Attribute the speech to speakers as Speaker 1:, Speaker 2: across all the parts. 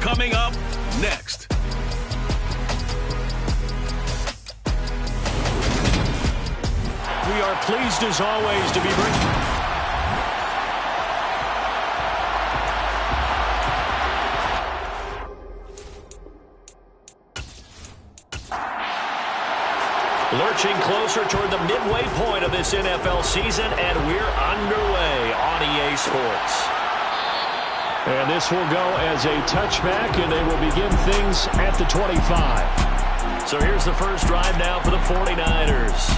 Speaker 1: Coming up next.
Speaker 2: We are pleased as always to be bringing. Lurching closer toward the midway point of this NFL season, and we're underway on EA Sports. And this will go as a touchback, and they will begin things at the 25. So here's the first drive now for the 49ers.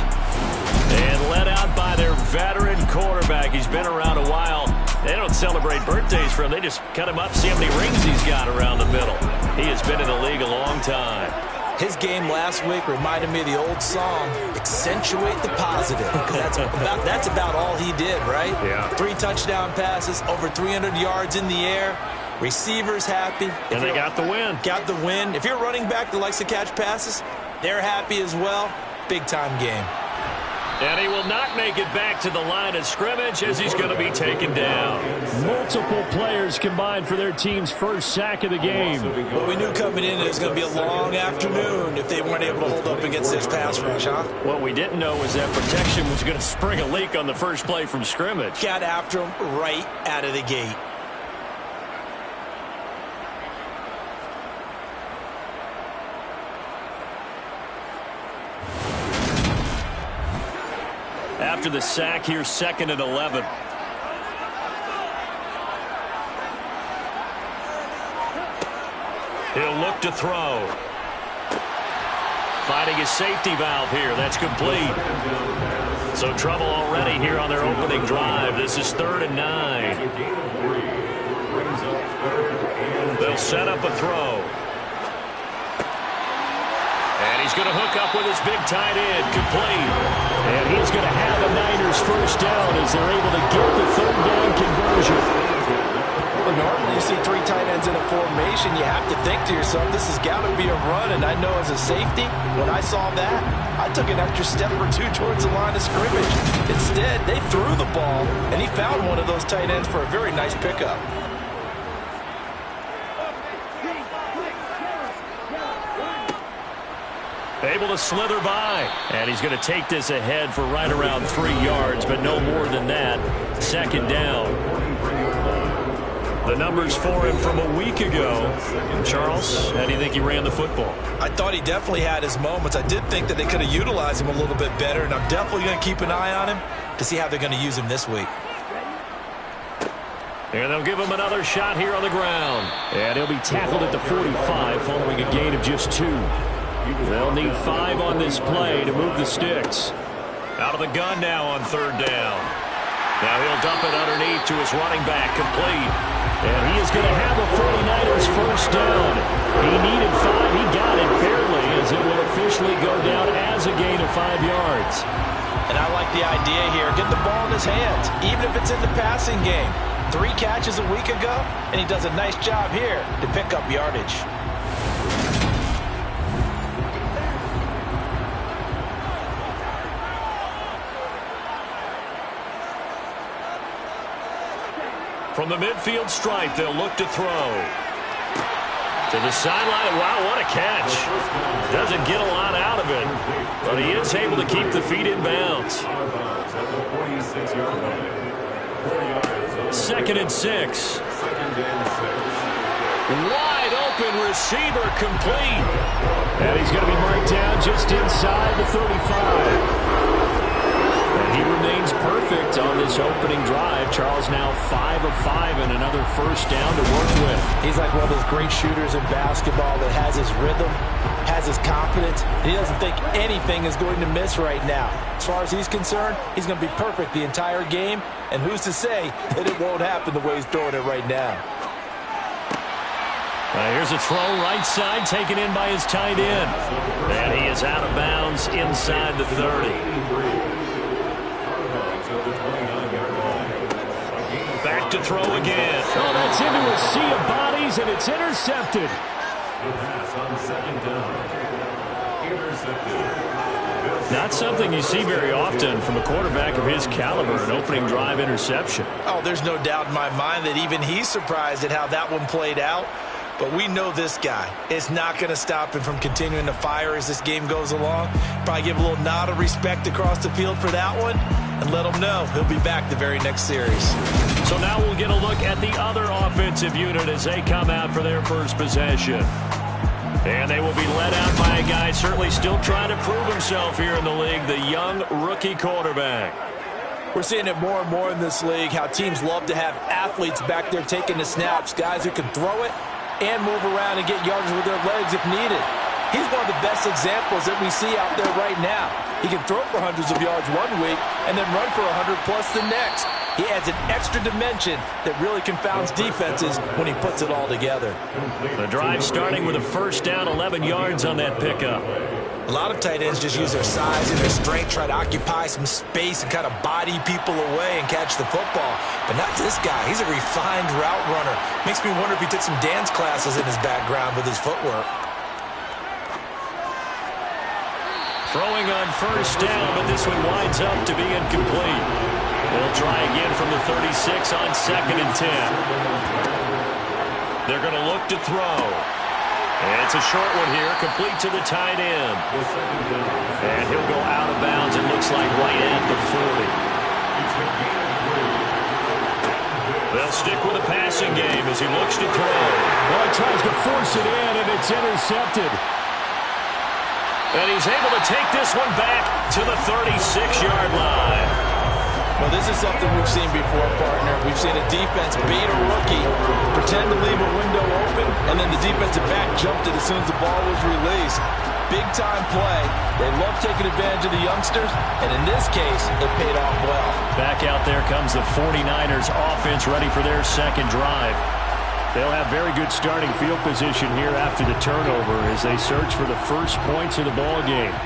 Speaker 2: And led out by their veteran quarterback. He's been around a while. They don't celebrate birthdays for him. They just cut him up, see how many rings he's got around the middle. He has been in the league a long time.
Speaker 3: His game last week reminded me of the old song, Accentuate the Positive. That's about all he did, right?
Speaker 2: Yeah.
Speaker 3: 3 touchdown passes, over 300 yards in the air. Receivers happy.
Speaker 2: And they got the win.
Speaker 3: Got the win. If you're a running back that likes to catch passes, they're happy as well. Big-time game.
Speaker 2: And he will not make it back to the line of scrimmage as he's going to be taken down. Multiple players combined for their team's first sack of the game.
Speaker 3: Well, we knew coming in it was going to be a long afternoon if they weren't able to hold up against this pass rush, huh?
Speaker 2: What we didn't know was that protection was going to spring a leak on the first play from scrimmage.
Speaker 3: Got after him right out of the gate.
Speaker 2: After the sack, here's 2nd and 11. He'll look to throw. Finding his safety valve here. That's complete. So trouble already here on their opening drive. This is 3rd and 9. They'll set up a throw. And he's going to hook up with his big tight end, complete. And he's going to have a Niners first down as they're able to get the 3rd down conversion.
Speaker 3: Well, normally you see 3 tight ends in a formation, you have to think to yourself, this has got to be a run. And I know as a safety, when I saw that, I took an extra step or 2 towards the line of scrimmage. Instead, they threw the ball, and he found one of those tight ends for a very nice pickup.
Speaker 2: Able to slither by. And he's going to take this ahead for right around 3 yards, but no more than that. 2nd down. The numbers for him from a week ago. Charles, how do you think he ran the football?
Speaker 3: I thought he definitely had his moments. I did think that they could have utilized him a little bit better, and I'm definitely going to keep an eye on him to see how they're going to use him this week.
Speaker 2: And they'll give him another shot here on the ground. And he'll be tackled at the 45 following a gain of just 2. They'll need 5 on this play to move the sticks. Out of the gun now on 3rd down. Now he'll dump it underneath to his running back, complete. And he is going to have a 49ers first down. He needed 5. He got it barely as it will officially go down as a gain of 5 yards.
Speaker 3: And I like the idea here. Get the ball in his hands, even if it's in the passing game. 3 catches a week ago, and he does a nice job here to pick up yardage.
Speaker 2: From the midfield stripe, they'll look to throw. To the sideline. Wow, what a catch. Doesn't get a lot out of it, but he is able to keep the feet in bounds. 2nd and 6. Wide open receiver, complete. And he's going to be marked down just inside the 35. And he remains perfect on this opening drive. Charles now 5 of 5 and another first down to work with.
Speaker 3: He's like one of those great shooters in basketball that has his rhythm, has his confidence, and he doesn't think anything is going to miss right now. As far as he's concerned, he's going to be perfect the entire game, and who's to say that it won't happen the way he's throwing it right now.
Speaker 2: Here's a throw right side taken in by his tight end. And he is out of bounds inside the 30. Back to throw again. Oh, that's into a sea of bodies, and it's intercepted. Not something you see very often from a quarterback of his caliber, an opening drive interception.
Speaker 3: Oh, there's no doubt in my mind that even he's surprised at how that one played out. but we know this guy is not going to stop him from continuing to fire as this game goes along. Probably give a little nod of respect across the field for that one and let him know he'll be back the very next series.
Speaker 2: So now we'll get a look at the other offensive unit as they come out for their first possession. And they will be led out by a guy certainly still trying to prove himself here in the league, the young rookie quarterback.
Speaker 3: We're seeing it more and more in this league, how teams love to have athletes back there taking the snaps, guys who can throw it and move around and get yards with their legs if needed. He's one of the best examples that we see out there right now. He can throw for hundreds of yards one week and then run for 100+ the next. He adds an extra dimension that really confounds defenses when he puts it all together.
Speaker 2: The drive starting with a first down, 11 yards on that pickup.
Speaker 3: A lot of tight ends just use their size and their strength, try to occupy some space and kind of body people away and catch the football. But not this guy. He's a refined route runner. Makes me wonder if he took some dance classes in his background with his footwork.
Speaker 2: Throwing on first down, but this one winds up to be incomplete. They'll try again from the 36 on 2nd and 10. They're going to look to throw. And it's a short one here, complete to the tight end. And he'll go out of bounds, it looks like right at the 40. They'll stick with the passing game as he looks to throw.
Speaker 4: Well, he tries to force it in, and it's intercepted.
Speaker 2: And he's able to take this one back to the 36-yard line.
Speaker 3: Well, this is something we've seen before, partner. We've seen a defense bait a rookie, pretend to leave a window open, and then the defensive back jumped it as soon as the ball was released. Big-time play. They love taking advantage of the youngsters, and in this case, it paid off well.
Speaker 2: Back out there comes the 49ers offense ready for their second drive.
Speaker 4: They'll have very good starting field position here after the turnover as they search for the first points of the ball game.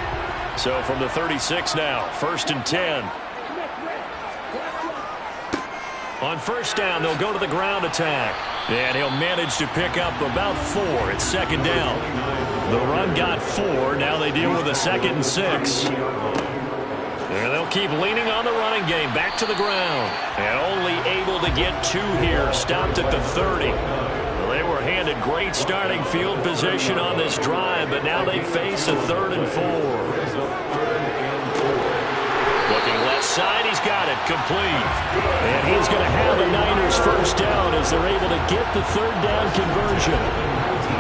Speaker 2: So from the 36 now, 1st and 10. On first down, they'll go to the ground attack. And he'll manage to pick up about 4 at 2nd down. The run got 4. Now they deal with a 2nd and 6. And they'll keep leaning on the running game. Back to the ground. And only able to get 2 here. Stopped at the 30. Well, they were handed great starting field position on this drive, but now they face a 3rd and 4. Looking left side, he's got it, complete.
Speaker 4: And he's going to have a Niners first down as they're able to get the 3rd down conversion.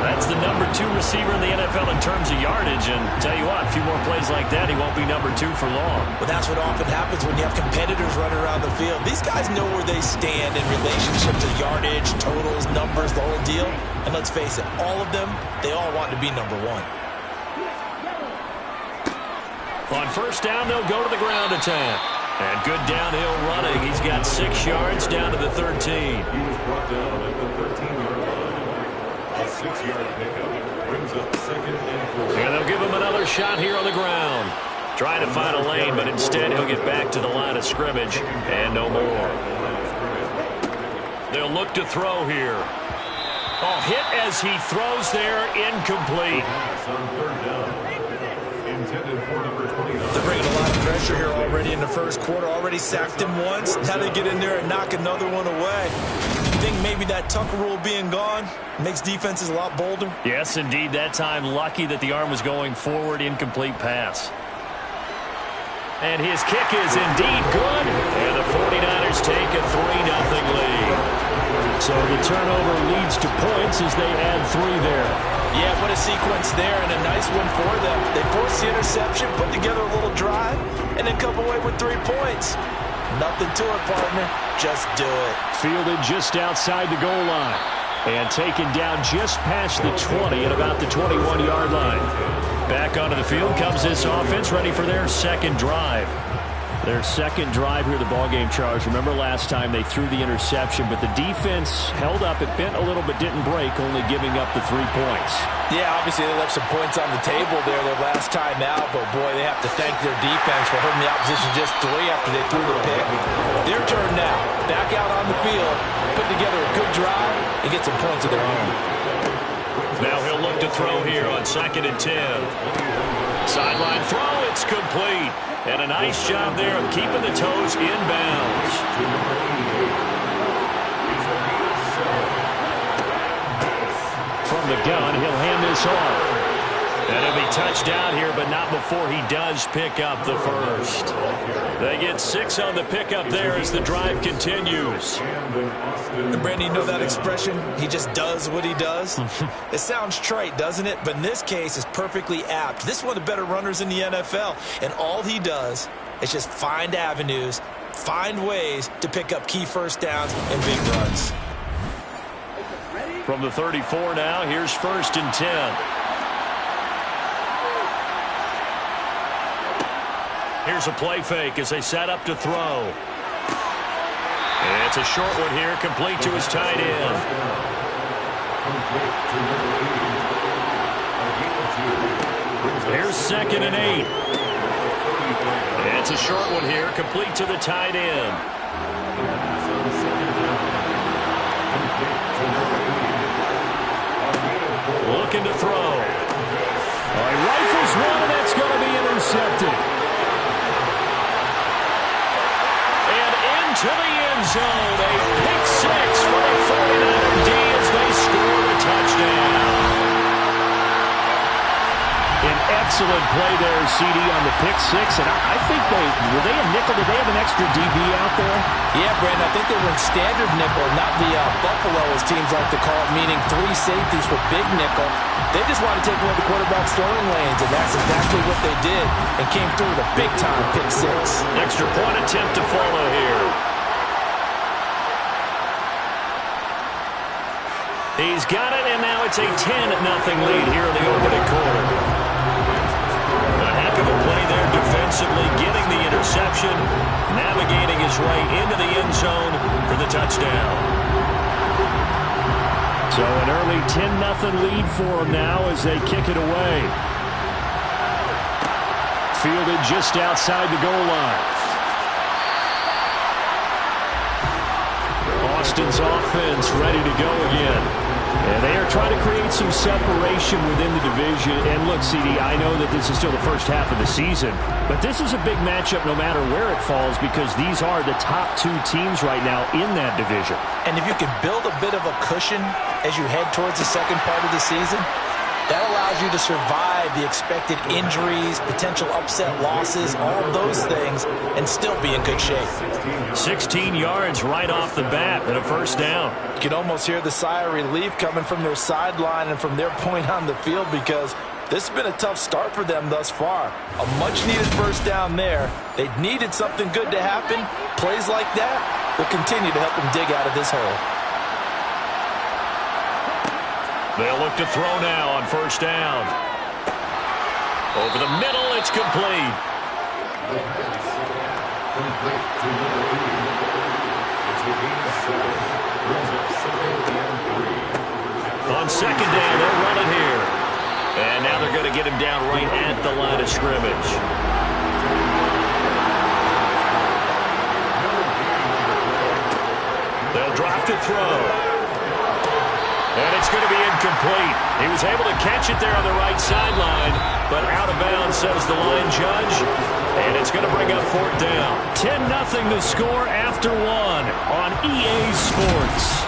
Speaker 2: That's the number 2 receiver in the NFL in terms of yardage, and tell you what, a few more plays like that, he won't be number 2 for long.
Speaker 3: But that's what often happens when you have competitors running around the field. These guys know where they stand in relationship to yardage, totals, numbers, the whole deal. And let's face it, all of them, they all want to be number 1.
Speaker 2: On first down, they'll go to the ground attack. And good downhill running. He's got 6 yards down to the 13.
Speaker 5: He was brought down at the 13-yard line. A 6-yard pickup brings up 2nd and 4.
Speaker 2: And they'll give him another shot here on the ground. Trying to find a lane, but instead he'll get back to the line of scrimmage. And no more. They'll look to throw here. Oh, hit as he throws there, incomplete.
Speaker 5: On 3rd down. Intended for number 29.
Speaker 3: They're bringing a lot of pressure here already in the first quarter. Already sacked him once. Now they get in there and knock another one away. You think maybe that Tucker rule being gone makes defenses a lot bolder?
Speaker 2: Yes, indeed. That time, lucky that the arm was going forward, incomplete pass. And his kick is indeed good. And the 49ers take a 3-0 lead.
Speaker 4: So the turnover leads to points as they add 3 there.
Speaker 3: Yeah, what a sequence there, and a nice one for them. They forced the interception, put together a little drive, and then come away with 3 points. Nothing to it, partner. Just do it.
Speaker 4: Fielded just outside the goal line. And taken down just past the 20 at about the 21-yard line.
Speaker 2: Back onto the field comes this offense, ready for their second drive.
Speaker 4: Their second drive here, the ballgame, Charles. Remember last time they threw the interception, but the defense held up. It bent a little but didn't break, only giving up the 3 points.
Speaker 3: Yeah, obviously they left some points on the table there their last time out, but boy, they have to thank their defense for holding the opposition just 3 after they threw the pick. Their turn now. Back out on the field, put together a good drive, and get some points of their own.
Speaker 2: Now he'll look to throw here on 2nd and 10. Sideline throw, it's complete. And a nice job there of keeping the toes in bounds.
Speaker 4: from the gun. He'll hand this off. And it'll be touchdown here, but not before he does pick up the first. They get 6 on the pickup there as the drive continues.
Speaker 3: And Brandon, you know that expression? He just does what he does? It sounds trite, doesn't it? But in this case, it's perfectly apt. This is one of the better runners in the NFL. And all he does is just find avenues, find ways to pick up key first downs and big runs.
Speaker 4: From the 34 now, here's 1st and 10. Here's a play fake as they set up to throw. And it's a short one here, complete to his tight end. Here's 2nd and 8. And it's a short one here, complete to the tight end. Looking to throw. He rifles one, and that's going to be intercepted. To the end zone, a pick 6 for the 49er D as they score a touchdown. An excellent play there, CD, on the pick 6, and I think were they a nickel? Did they have an extra DB out there?
Speaker 3: Yeah, Brandon, I think they were in standard nickel, not the Buffalo, as teams like to call it, meaning 3 safeties for big nickel. They just wanted to take away the quarterback's throwing lanes, and that's exactly what they did, and came through with a big-time pick 6.
Speaker 4: Extra point attempt to follow here. He's got it, and now it's a 10-0 lead here in the opening quarter. A heck of a play there defensively, getting the interception, navigating his way into the end zone for the touchdown. So an early 10-0 lead for them now as they kick it away. Fielded just outside the goal line. Austin's offense ready to go again. And they are trying to create some separation within the division. And look, CD, I know that this is still the first half of the season, but this is a big matchup no matter where it falls because these are the top 2 teams right now in that division.
Speaker 3: And if you can build a bit of a cushion as you head towards the second part of the season, that allows you to survive the expected injuries, potential upset losses, all of those things, and still be in good shape.
Speaker 4: 16 yards right off the bat and a first down.
Speaker 3: You can almost hear the sigh of relief coming from their sideline and from their point on the field because this has been a tough start for them thus far. A much-needed first down there. They needed something good to happen. Plays like that will continue to help them dig out of this hole.
Speaker 4: They'll look to throw now on first down. Over the middle, it's complete. On second down, they'll run it here. And now they're going to get him down right at the line of scrimmage. They'll drop to throw. And it's going to be incomplete. He was able to catch it there on the right sideline, but out of bounds, says the line judge. And it's going to bring up 4th down. 10-0 the score after 1 on EA Sports.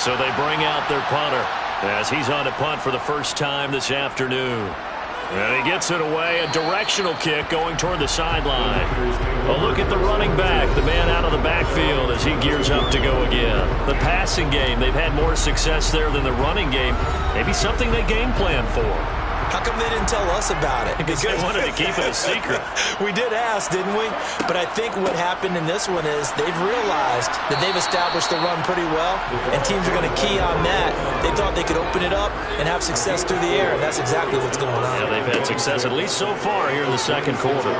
Speaker 4: So they bring out their punter as he's on to punt for the first time this afternoon. And he gets it away, a directional kick going toward the sideline. A look at the running back, the man out of the backfield as he gears up to go again. The passing game, they've had more success there than the running game. Maybe something they game plan for.
Speaker 3: How come they didn't tell us about it?
Speaker 4: Because they wanted to keep it a secret.
Speaker 3: We did ask, didn't we? But I think what happened in this one is they've realized that they've established the run pretty well, and teams are going to key on that. They thought they could open it up and have success through the air, and that's exactly what's going on.
Speaker 4: Yeah, they've had success, at least so far, here in the second quarter.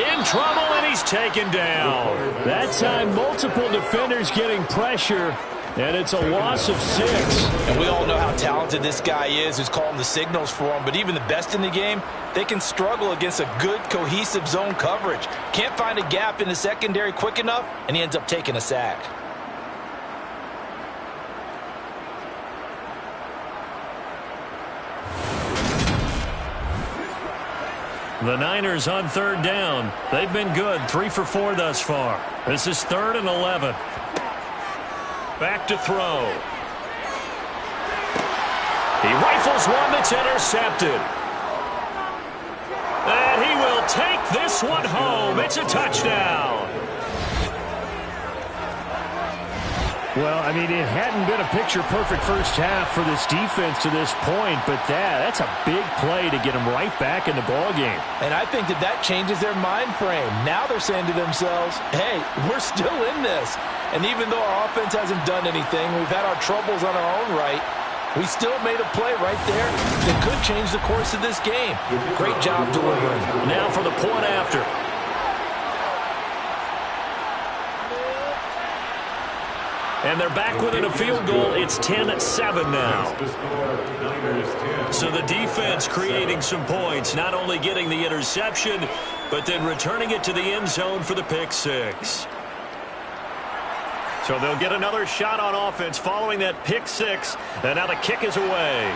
Speaker 4: In trouble, and he's taken down. That time, multiple defenders getting pressure. And it's a loss of 6.
Speaker 3: And we all know how talented this guy is who's calling the signals for him. But even the best in the game, they can struggle against a good, cohesive zone coverage. Can't find a gap in the secondary quick enough, and he ends up taking a sack.
Speaker 2: The Niners on third down. They've been good, 3 for 4 thus far. This is 3rd and 11. Back to throw. He rifles one that's intercepted. And he will take this one home. It's a touchdown. Well, I mean, it hadn't been a picture-perfect first half for this defense to this point, but that's a big play to get them right back in the ballgame.
Speaker 3: And I think that changes their mind frame. Now they're saying to themselves, hey, we're still in this. And even though our offense hasn't done anything, we've had our troubles on our own right, we still made a play right there that could change the course of this game. Great job delivering.
Speaker 2: Now for the point after. And they're back within a field goal. It's 10-7 now. So the defense creating some points, not only getting the interception, but then returning it to the end zone for the pick six. So they'll get another shot on offense following that pick six. And now the kick is away.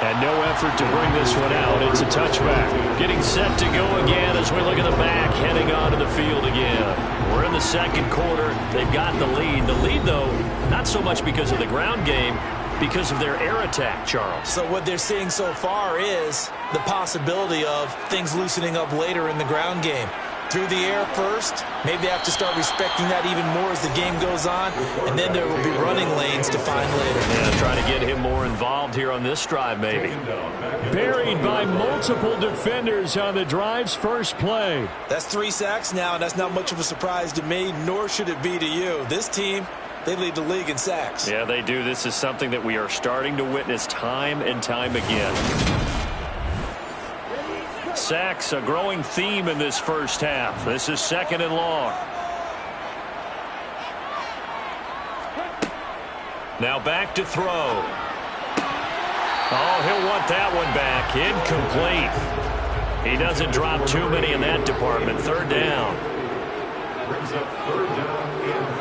Speaker 2: And no effort to bring this one out. It's a touchback. Getting set to go again as we look at the back, heading onto the field again. We're in the second quarter. They've got the lead. The lead, though, not so much because of the ground game, because of their air attack, Charles.
Speaker 3: So what they're seeing so far is the possibility of things loosening up later in the ground game. Through the air first, maybe they have to start respecting that even more as the game goes on, and then there will be running lanes to find later.
Speaker 2: Yeah, trying to get him more involved here on this drive, maybe. Buried by multiple defenders on the drive's first play.
Speaker 3: That's 3 sacks now, and that's not much of a surprise to me, nor should it be to you. This team, they lead the league in sacks.
Speaker 2: Yeah, they do. This is something that we are starting to witness time and time again. Sacks, a growing theme in this first half. This is 2nd and long. Now back to throw. Oh, he'll want that one back. Incomplete. He doesn't drop too many in that department. 3rd down.
Speaker 5: Brings up 3rd down and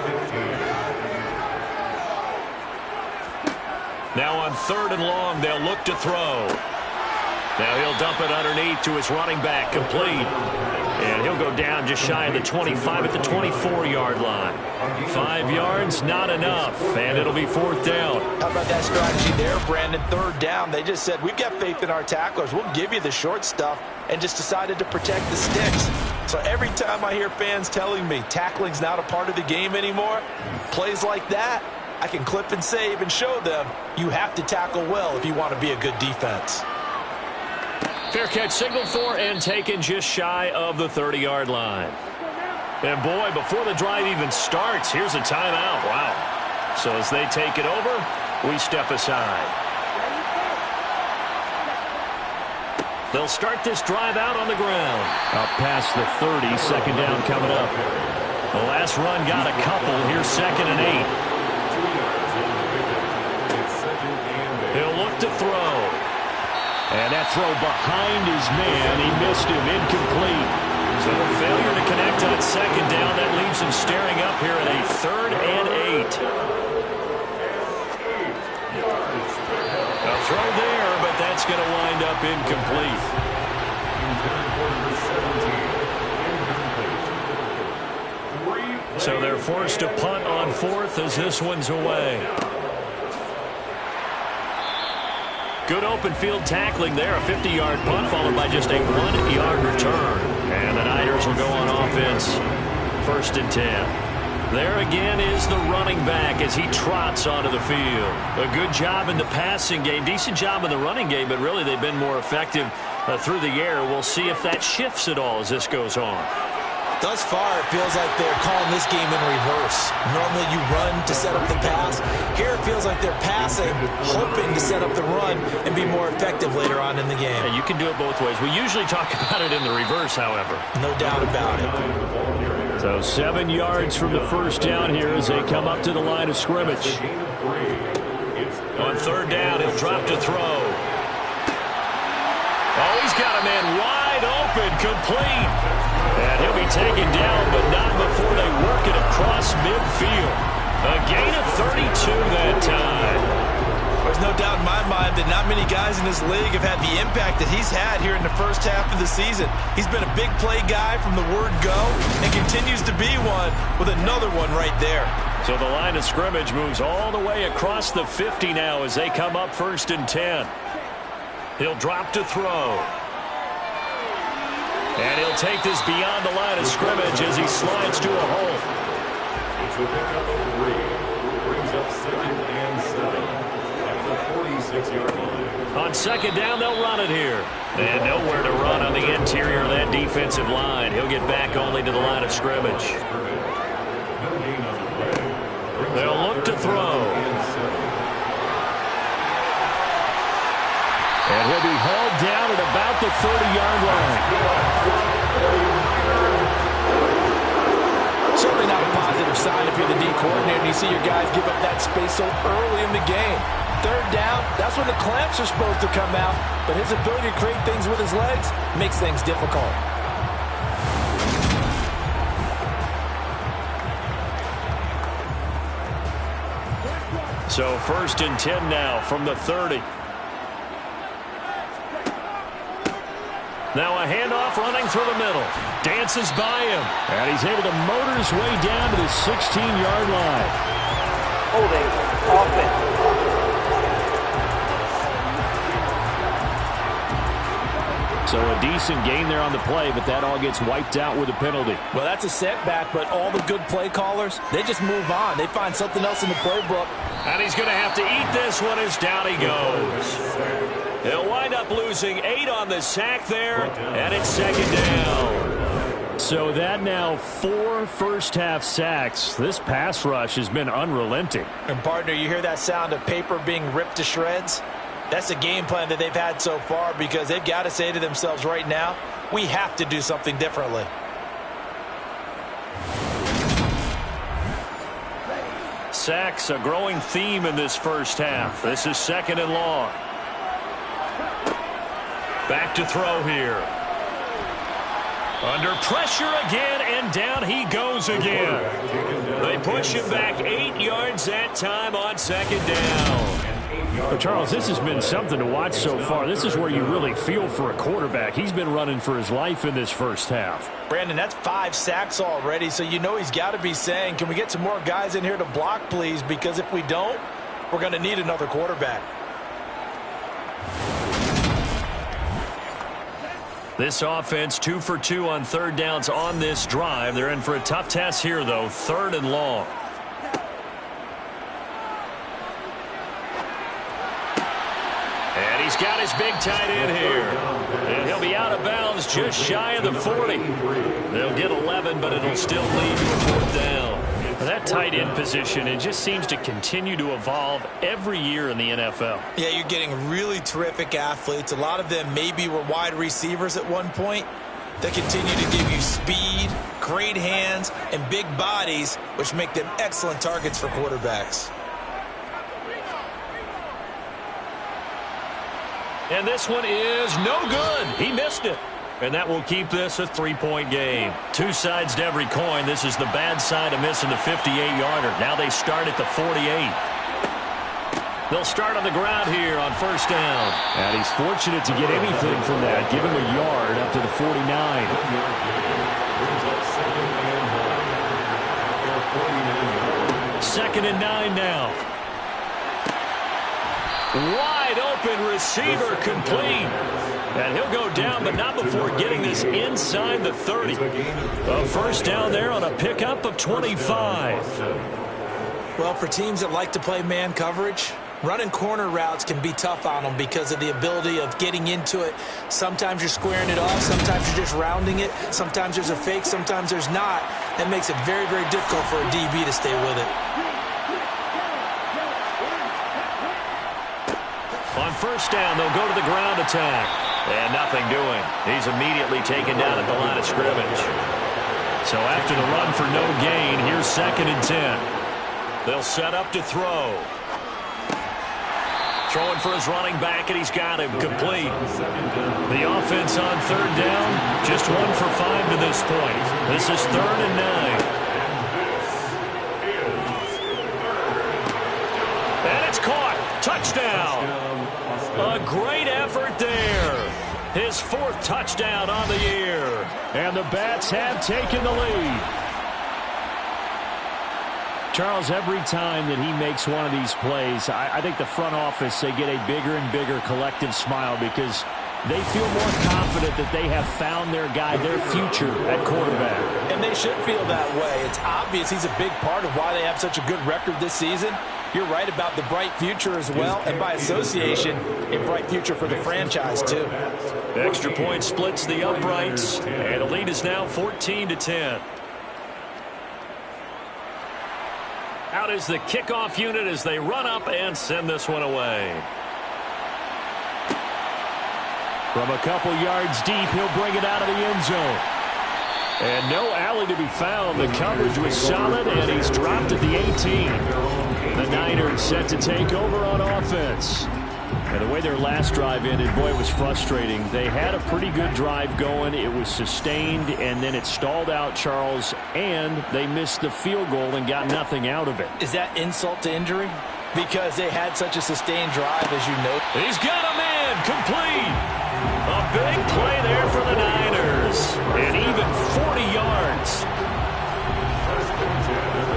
Speaker 5: 15.
Speaker 2: Now on 3rd and long, they'll look to throw. Now he'll dump it underneath to his running back, complete. And he'll go down just shy of the 25 at the 24-yard line. 5 yards, not enough, and it'll be 4th down.
Speaker 3: How about that strategy there, Brandon? 3rd down. They just said, we've got faith in our tacklers. We'll give you the short stuff, and just decided to protect the sticks. So every time I hear fans telling me tackling's not a part of the game anymore, plays like that, I can clip and save and show them you have to tackle well if you want to be a good defense.
Speaker 2: Fair catch signaled for and taken just shy of the 30-yard line. And boy, before the drive even starts, here's a timeout. Wow. So as they take it over, we step aside. They'll start this drive out on the ground. Up past the 30, 2nd down coming up. The last run got a couple. Here's 2nd and 8. He'll look to throw. And that throw behind his man, he missed him, incomplete. So a failure to connect on 2nd down, that leaves him staring up here at a 3rd and 8. A throw there, but that's going to wind up incomplete. So they're forced to punt on 4th as this one's away. Good open field tackling there. A 50-yard punt followed by just a 1-yard return. And the Niners will go on offense. 1st and 10. There again is the running back as he trots onto the field. A good job in the passing game. Decent job in the running game, but really they've been more effective through the air. We'll see if that shifts at all as this goes on.
Speaker 3: Thus far, it feels like they're calling this game in reverse. Normally you run to set up the pass. Here it feels like they're passing, hoping to set up the run and be more effective later on in the game.
Speaker 2: Yeah, you can do it both ways. We usually talk about it in the reverse, however.
Speaker 3: No doubt about it.
Speaker 2: So 7 yards from the 1st down here as they come up to the line of scrimmage. On 3rd down, he'll drop to throw. Oh, he's got a man wide open, complete. And he'll be taken down, but not before they work it across midfield. A gain of 32 that time.
Speaker 3: There's no doubt in my mind that not many guys in this league have had the impact that he's had here in the first half of the season. He's been a big play guy from the word go and continues to be one with another one right there.
Speaker 2: So the line of scrimmage moves all the way across the 50 now as they come up 1st and 10. He'll drop to throw. And he'll take this beyond the line of scrimmage as he slides to a hole.
Speaker 5: It's a pickup of 3. Brings up 2nd and 7 at the 46-yard line.
Speaker 2: On 2nd down, they'll run it here. And nowhere to run on the interior of that defensive line. He'll get back only to the line of scrimmage. They'll look to throw. And he'll be hauled down at about the 30-yard line.
Speaker 3: Certainly not a positive sign if you're the D coordinator and you see your guys give up that space so early in the game. 3rd down, that's when the clamps are supposed to come out, but his ability to create things with his legs makes things difficult.
Speaker 2: So 1st and 10 now from the 30. Now a handoff running through the middle. Dances by him. And he's able to motor his way down to the 16-yard line.
Speaker 6: Holding offense.
Speaker 2: So a decent gain there on the play, but that all gets wiped out with a penalty.
Speaker 3: Well, that's a setback, but all the good play callers, they just move on. They find something else in the playbook.
Speaker 2: And he's going to have to eat this one as down he goes. He'll wind up losing 8 on the sack there, and it's 2nd down. So that now 4 first-half sacks. This pass rush has been unrelenting.
Speaker 3: And, partner, you hear that sound of paper being ripped to shreds? That's the game plan that they've had so far because they've got to say to themselves right now, we have to do something differently.
Speaker 2: Sacks, a growing theme in this first half. This is 2nd and long. Back to throw here. Under pressure again, and down he goes again. They push him back 8 yards that time on 2nd down. Well, Charles, this has been something to watch so far. This is where you really feel for a quarterback. He's been running for his life in this first half.
Speaker 3: Brandon, that's 5 sacks already, so you know he's got to be saying, can we get some more guys in here to block, please? Because if we don't, we're going to need another quarterback.
Speaker 2: This offense 2 for 2 on 3rd downs on this drive. They're in for a tough test here, though. 3rd and long. And he's got his big tight end here. And he'll be out of bounds just shy of the 40. They'll get 11, but it'll still lead to a 4th down. That tight end position, it just seems to continue to evolve every year in the NFL.
Speaker 3: Yeah, you're getting really terrific athletes. A lot of them maybe were wide receivers at one point. They continue to give you speed, great hands, and big bodies, which make them excellent targets for quarterbacks.
Speaker 2: And this one is no good. He missed it. And that will keep this a 3-point game. 2 sides to every coin. This is the bad side of missing the 58-yarder. Now they start at the 48. They'll start on the ground here on 1st down. And he's fortunate to get anything from that. Give him a yard up to the 49. 2nd and 9 now. Wide open receiver complete. And he'll go down, but not before getting this inside the 30. A 1st down there on a pickup of 25.
Speaker 3: Well, for teams that like to play man coverage, running corner routes can be tough on them because of the ability of getting into it. Sometimes you're squaring it off. Sometimes you're just rounding it. Sometimes there's a fake. Sometimes there's not. That makes it very, very difficult for a DB to stay with it.
Speaker 2: On 1st down, they'll go to the ground attack. And nothing doing. He's immediately taken down at the line of scrimmage. So after the run for no gain, here's 2nd and 10. They'll set up to throw. Throwing for his running back, and he's got him complete. The offense on 3rd down, just 1 for 5 to this point. This is 3rd and 9. And it's caught. Touchdown. fourth touchdown on the year. And the Bats have taken the lead. Charles, every time that he makes one of these plays, I think the front office, they get a bigger and bigger collective smile because they feel more confident that they have found their guy, their future at quarterback.
Speaker 3: And they should feel that way. It's obvious he's a big part of why they have such a good record this season. You're right about the bright future as well, and by association, a bright future for the franchise too.
Speaker 2: The extra point splits the uprights, and the lead is now 14-10. Out is the kickoff unit as they run up and send this one away. From a couple yards deep, he'll bring it out of the end zone. And no alley to be found. The coverage was solid, and he's dropped at the 18. The Niners set to take over on offense. And the way their last drive ended, boy, it was frustrating. They had a pretty good drive going. It was sustained, and then it stalled out, Charles, and they missed the field goal and got nothing out of it.
Speaker 3: Is that insult to injury? Because they had such a sustained drive, as you know.
Speaker 2: He's got a man complete. A big play there for the Niners. And even 40 yards.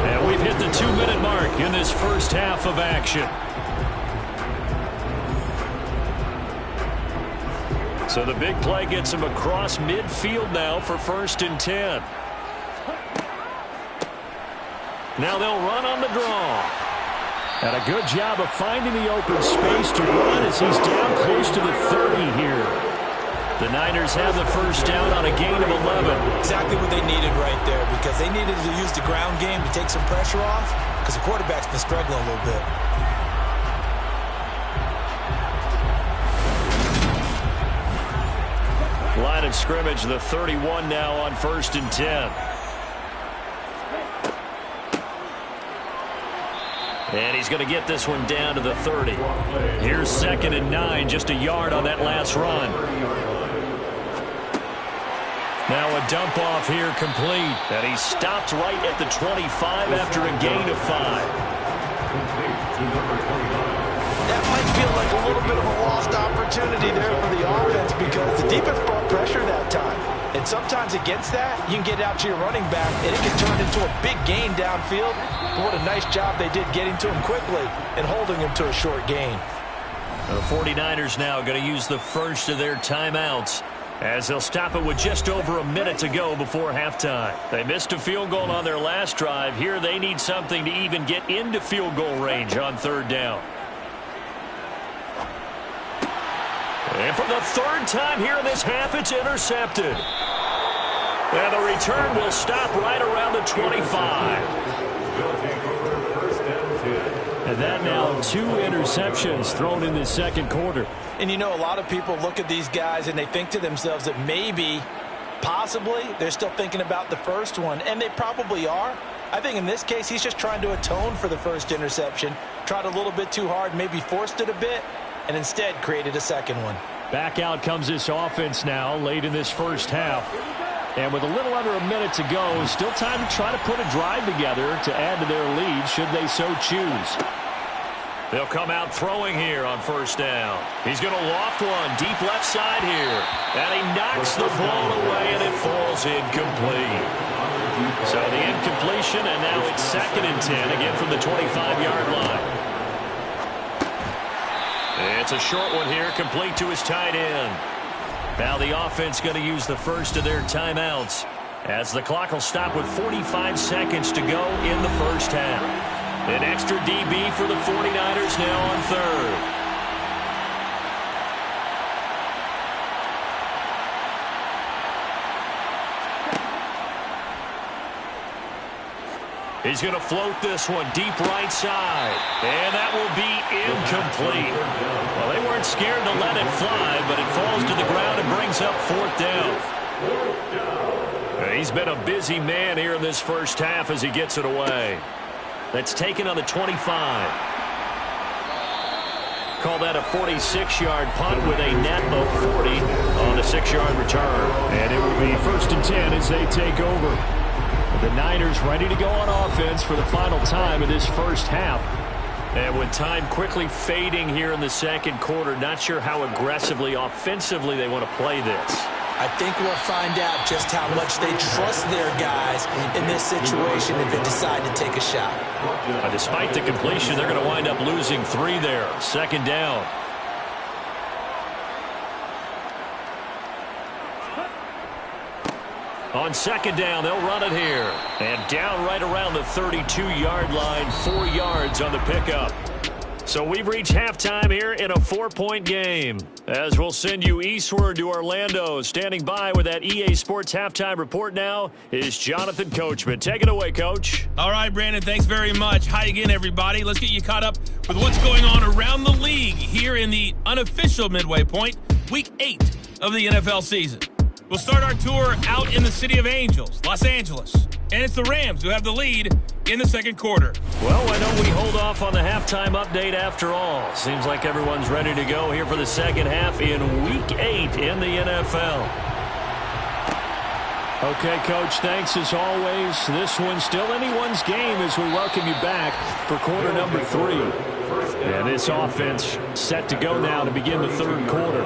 Speaker 2: And we've hit the 2-minute mark in this first half of action. So the big play gets him across midfield now for 1st and 10. Now they'll run on the draw. And a good job of finding the open space to run as he's down close to the 30 here. The Niners have the first down on a gain of 11.
Speaker 3: Exactly what they needed right there, because they needed to use the ground game to take some pressure off, because the quarterback's been struggling a little bit.
Speaker 2: Line of scrimmage, the 31 now on 1st and 10. And he's going to get this one down to the 30. Here's 2nd and 9, just a yard on that last run. Now a dump off here complete. And he stopped right at the 25 after a gain of 5.
Speaker 3: That might feel like a little bit of a lost opportunity there for the offense because the defense brought pressure that time. And sometimes against that, you can get out to your running back, and it can turn into a big gain downfield. But what a nice job they did getting to him quickly and holding him to a short gain.
Speaker 2: The 49ers now going to use the first of their timeouts as they'll stop it with just over a minute to go before halftime. They missed a field goal on their last drive. Here they need something to even get into field goal range on 3rd down. And for the 3rd time here in this half, it's intercepted. And the return will stop right around the 25. And that now 2 interceptions thrown in this 2nd quarter.
Speaker 3: And you know, a lot of people look at these guys and they think to themselves that maybe, possibly, they're still thinking about the first one. And they probably are. I think in this case, he's just trying to atone for the first interception. Tried a little bit too hard, maybe forced it a bit, and instead created a 2nd one.
Speaker 2: Back out comes this offense now late in this first half. And with a little under a minute to go, still time to try to put a drive together to add to their lead should they so choose. They'll come out throwing here on 1st down. He's going to loft one deep left side here. And he knocks the ball away and it falls incomplete. So the incompletion, and now it's 2nd and 10 again from the 25-yard line. It's a short one here, complete to his tight end. Now the offense going to use the first of their timeouts as the clock will stop with 45 seconds to go in the first half. An extra DB for the 49ers now on 3rd. He's going to float this one deep right side. And that will be incomplete. Well, they weren't scared to let it fly, but it falls to the ground and brings up 4th down. He's been a busy man here in this first half as he gets it away. That's taken on the 25. Call that a 46-yard punt with a net of 40 on the 6-yard return. And it will be 1st and 10 as they take over. The Niners ready to go on offense for the final time in this first half. And with time quickly fading here in the second quarter, not sure how aggressively, offensively they want to play this.
Speaker 3: I think we'll find out just how much they trust their guys in this situation if they decide to take a shot.
Speaker 2: Despite the completion, they're going to wind up losing 3 there. Second down. On second down, they'll run it here. And down right around the 32-yard line, 4 yards on the pickup. So we've reached halftime here in a 4-point game. As we'll send you eastward to Orlando. Standing by with that EA Sports halftime report now is Jonathan Coachman. Take it away, Coach.
Speaker 7: All right, Brandon, thanks very much. Hi again, everybody. Let's get you caught up with what's going on around the league here in the unofficial midway point, Week 8 of the NFL season. We'll start our tour out in the City of Angels, Los Angeles. And it's the Rams who have the lead in the second quarter.
Speaker 2: Well, why don't we hold off on the halftime update after all? Seems like everyone's ready to go here for the second half in Week 8 in the NFL. Okay, Coach, thanks as always. This one's still anyone's game as we welcome you back for quarter number 3. And this offense set to go now to begin the third quarter.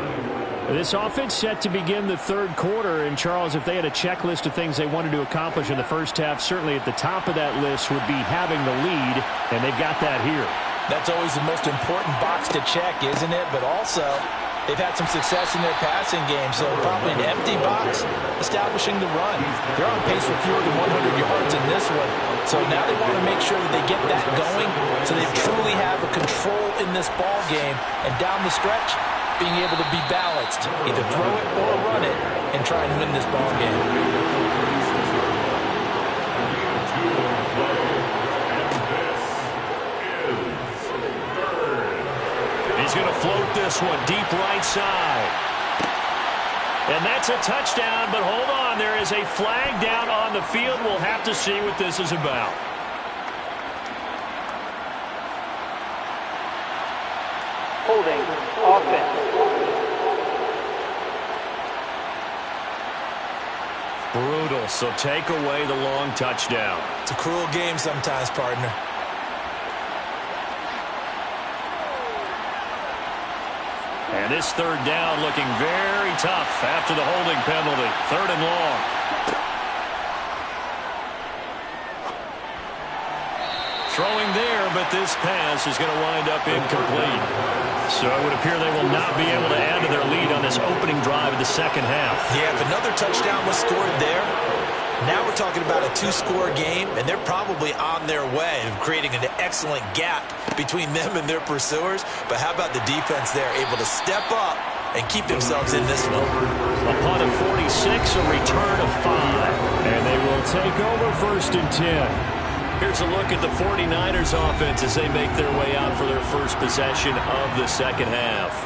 Speaker 2: This offense set to begin the third quarter, and Charles, if they had a checklist of things they wanted to accomplish in the first half, certainly at the top of that list would be having the lead, and they've got that here.
Speaker 3: That's always the most important box to check, isn't it? But also, they've had some success in their passing game, so probably an empty box, establishing the run. They're on pace for fewer than 100 yards in this one, so now they want to make sure that they get that going so they truly have a control in this ball game, and down the stretch, being able to be balanced, either throw it or run it, and try and win this ball game.
Speaker 2: He's going to float this one deep right side. And that's a touchdown, but hold on, there is a flag down on the field. We'll have to see what this is about.
Speaker 6: Holding offense.
Speaker 2: Brutal, so take away the long touchdown.
Speaker 3: It's a cruel game sometimes, partner.
Speaker 2: And this third down looking very tough after the holding penalty. 3rd and long. Throwing there, but this pass is going to wind up incomplete. So it would appear they will not be able to add to their lead on this opening drive of the second half.
Speaker 3: Yeah, if another touchdown was scored there, now we're talking about a 2-score game, and they're probably on their way of creating an excellent gap between them and their pursuers. But how about the defense there, able to step up and keep themselves in this one?
Speaker 2: A punt of 46, a return of 5. And they will take over 1st and 10. Here's a look at the 49ers offense as they make their way out for their first possession of the second half.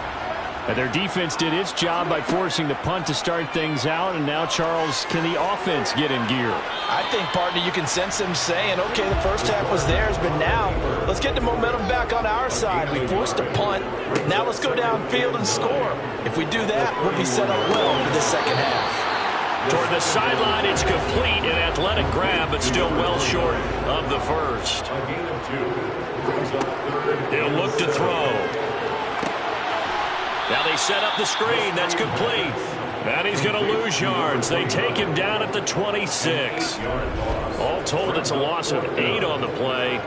Speaker 2: And their defense did its job by forcing the punt to start things out. And now, Charles, can the offense get in gear?
Speaker 3: I think, partner, you can sense them saying, okay, the first half was theirs, but now let's get the momentum back on our side. We forced a punt. Now let's go downfield and score. If we do that, we'll be set up well for the second half.
Speaker 2: Toward the sideline, it's complete. An athletic grab, but still well short of the first. He'll look to throw. Now they set up the screen. That's complete. And he's going to lose yards. They take him down at the 26. All told, it's a loss of 8 on the play.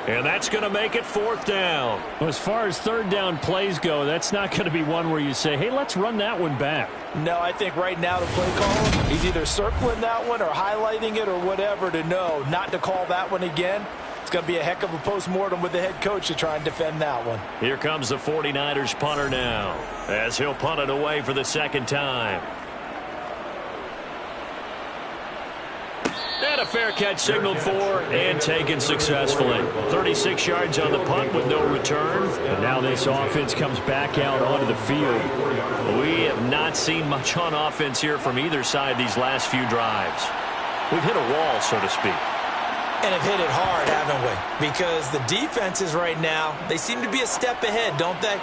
Speaker 2: And that's going to make it 4th down. Well, as far as 3rd down plays go, that's not going to be one where you say, hey, let's run that one back.
Speaker 3: No, I think right now the play caller, he's either circling that one or highlighting it or whatever to know not to call that one again. It's going to be a heck of a postmortem with the head coach to try and defend that one.
Speaker 2: Here comes the 49ers punter now as he'll punt it away for the second time. And a fair catch signaled for and taken successfully. 36 yards on the punt with no return. And now this offense comes back out onto the field. We have not seen much on offense here from either side these last few drives. We've hit a wall, so to speak.
Speaker 3: And have hit it hard, haven't we? Because the defenses right now, they seem to be a step ahead, don't they?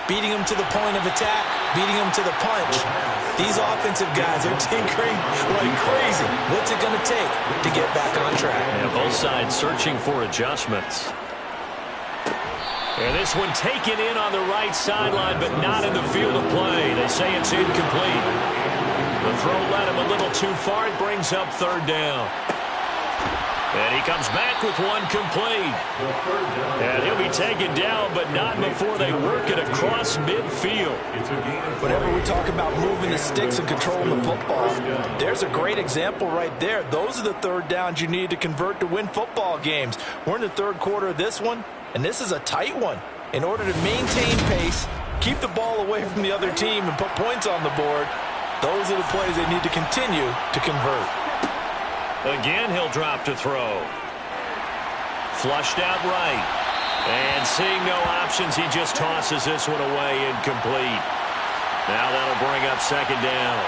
Speaker 3: Beating them to the point of attack, beating them to the punch. These offensive guys are tinkering like crazy. What's it going to take to get back on track?
Speaker 2: Yeah, both sides searching for adjustments. And this one taken in on the right sideline, but not in the field of play. They say it's incomplete. The throw led him a little too far. It brings up third down. And he comes back with one complete. And he'll be taken down, but not before they work it across midfield.
Speaker 3: Whenever we talk about moving the sticks and controlling the football, there's a great example right there. Those are the third downs you need to convert to win football games. We're in the third quarter of this one, and this is a tight one. In order to maintain pace, keep the ball away from the other team, and put points on the board, those are the plays they need to continue to convert.
Speaker 2: Again, he'll drop to throw. Flushed out right. And seeing no options, he just tosses this one away, incomplete. Now that'll bring up second down.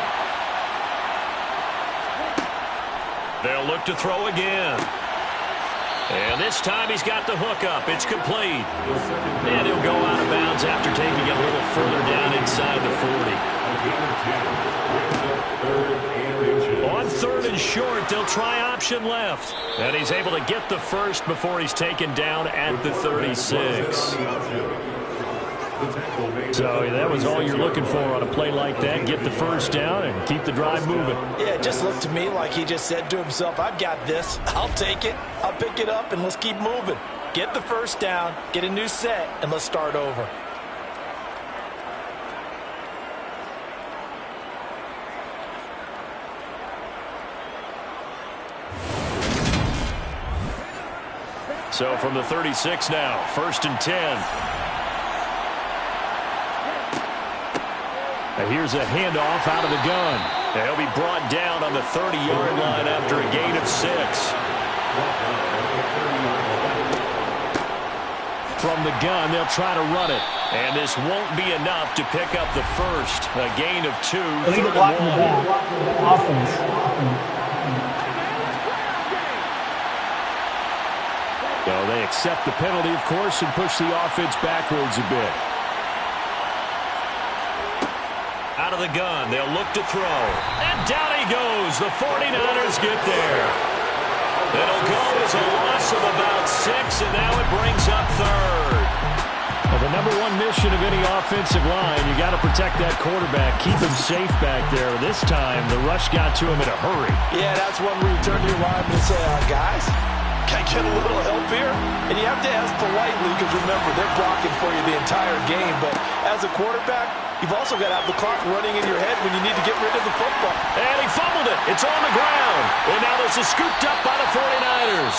Speaker 2: They'll look to throw again. And this time he's got the hook up. It's complete. And he'll go out of bounds after taking it a little further down inside the 40. On third and short, they'll try option left. And he's able to get the first before he's taken down at the 36. So that was all you're looking for on a play like that. Get the first down and keep the drive moving.
Speaker 3: Yeah, it just looked to me like he just said to himself, I've got this. I'll take it. I'll pick it up, and let's keep moving. Get the first down, get a new set, and let's start over.
Speaker 2: So from the 36 now, 1st and 10. And here's a handoff out of the gun. And he'll be brought down on the 30-yard line after a gain of 6. From the gun, they'll try to run it. And this won't be enough to pick up the first. A gain of 2, third and 1.
Speaker 8: Offense.
Speaker 2: So they accept the penalty, of course, and push the offense backwards a bit. Out of the gun, they'll look to throw. And down he goes. The 49ers get there. It'll go as a loss of about 6, and now it brings up third. Well, the number one mission of any offensive line, you got to protect that quarterback, keep him safe back there. This time, the rush got to him in a hurry.
Speaker 3: Yeah, that's one where you turn to your lineman and say, guys, can I get a little help here? And you have to ask politely because, remember, they're blocking for you the entire game. But as a quarterback, you've also got to have the clock running in your head when you need to get rid of the football.
Speaker 2: And he fumbled it. It's on the ground. And now this is scooped up by the 49ers.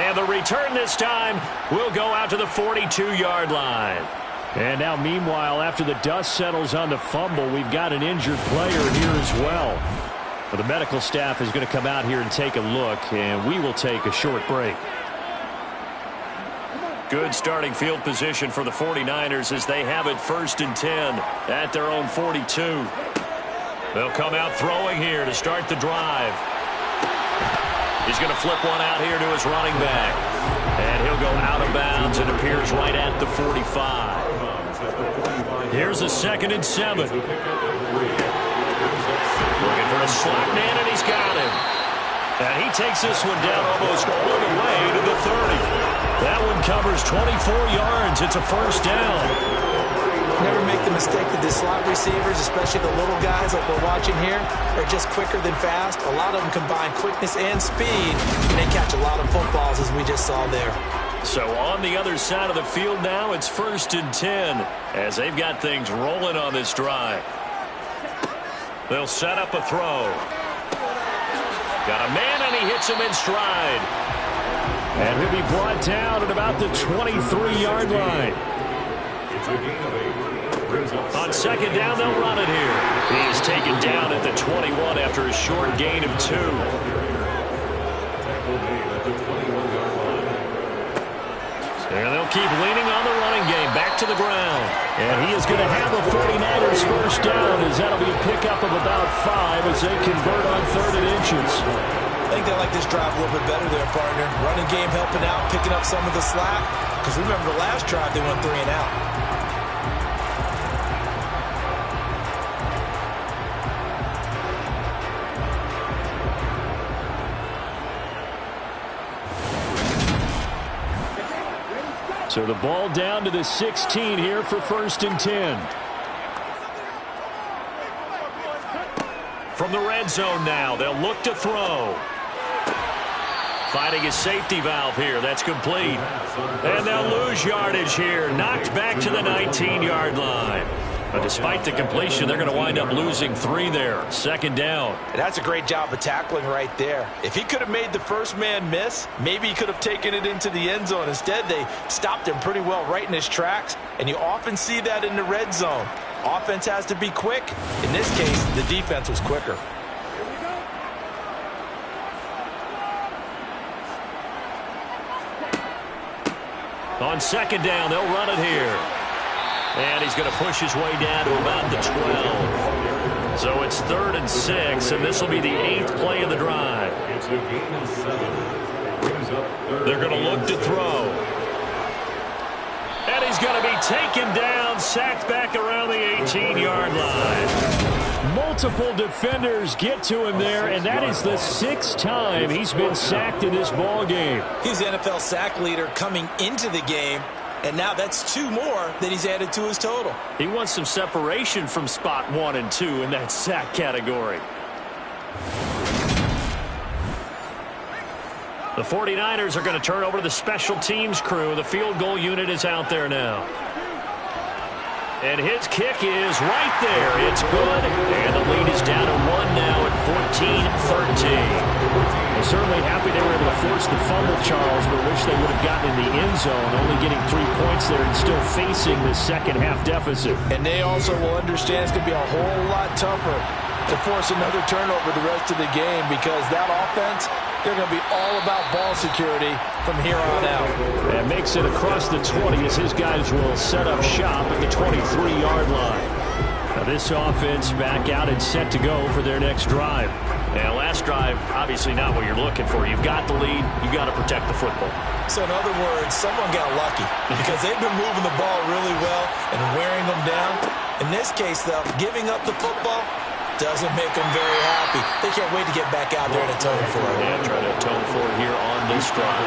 Speaker 2: And the return this time will go out to the 42-yard line. And now, meanwhile, after the dust settles on the fumble, we've got an injured player here as well. Well, the medical staff is going to come out here and take a look, and we will take a short break. Good starting field position for the 49ers as they have it 1st and 10 at their own 42. They'll come out throwing here to start the drive. He's going to flip one out here to his running back. And he'll go out of bounds and appears right at the 45. Here's a 2nd and 7. Looking for a slot man, and he's got him. And he takes this one down almost all the way to the 30. That one covers 24 yards. It's a first down.
Speaker 3: Never make the mistake that the slot receivers, especially the little guys like we're watching here, are just quicker than fast. A lot of them combine quickness and speed, and they catch a lot of footballs, as we just saw there.
Speaker 2: So on the other side of the field now, it's 1st and 10 as they've got things rolling on this drive. They'll set up a throw. Got a man, and he hits him in stride. And he'll be brought down at about the 23-yard line. On 2nd down, they'll run it here. He is taken down at the 21 after a short gain of 2. And they'll keep leaning on the running game. Back to the ground. And he is going to have a 49ers first down as that'll be a pickup of about 5 as they convert on 3rd and inches.
Speaker 3: I think they like this drive a little bit better there, partner. Running game helping out, picking up some of the slack. Because remember, the last drive they went 3 and out.
Speaker 2: So the ball down to the 16 here for 1st and 10.
Speaker 4: From the red zone now, they'll look to throw. Finding his safety valve here. That's complete. And they'll lose yardage here. Knocked back to the 19-yard line. But despite the completion, they're going to wind up losing 3 there. 2nd down.
Speaker 3: And that's a great job of tackling right there. If he could have made the first man miss, maybe he could have taken it into the end zone. Instead, they stopped him pretty well right in his tracks. And you often see that in the red zone. Offense has to be quick. In this case, the defense was quicker.
Speaker 4: On 2nd down, they'll run it here. And he's going to push his way down to about the 12. So it's 3rd and 6, and this will be the 8th play of the drive.
Speaker 5: It's a gain of 7. Brings up 3rd.
Speaker 4: They're going to look to throw. And he's going to be taken down, sacked back around the 18-yard line.
Speaker 2: Multiple defenders get to him there, and that is the 6th time he's been sacked in this ball game.
Speaker 3: He's the NFL sack leader coming into the game, and now that's 2 more that he's added to his total.
Speaker 4: He wants some separation from spot 1 and 2 in that sack category. The 49ers are going to turn over to the special teams crew. The field goal unit is out there now. And his kick is right there. It's good. And the lead is down to 1 now at 14-13.
Speaker 2: They're certainly happy they were able to force the fumble, Charles, but wish they would have gotten in the end zone, only getting 3 points there and still facing the second-half deficit.
Speaker 3: And they also will understand it's going to be a whole lot tougher to force another turnover the rest of the game because that offense, they're going to be all about ball security from here on out.
Speaker 2: And makes it across the 20 as his guys will set up shop at the 23-yard line. Now this offense back out and set to go for their next drive.
Speaker 4: Yeah, last drive, obviously not what you're looking for. You've got the lead. You've got to protect the football.
Speaker 3: So in other words, someone got lucky because they've been moving the ball really well and wearing them down. In this case, though, giving up the football doesn't make them very happy. They can't wait to get back out there and atone for it.
Speaker 4: Yeah, try to atone for it here on this drive.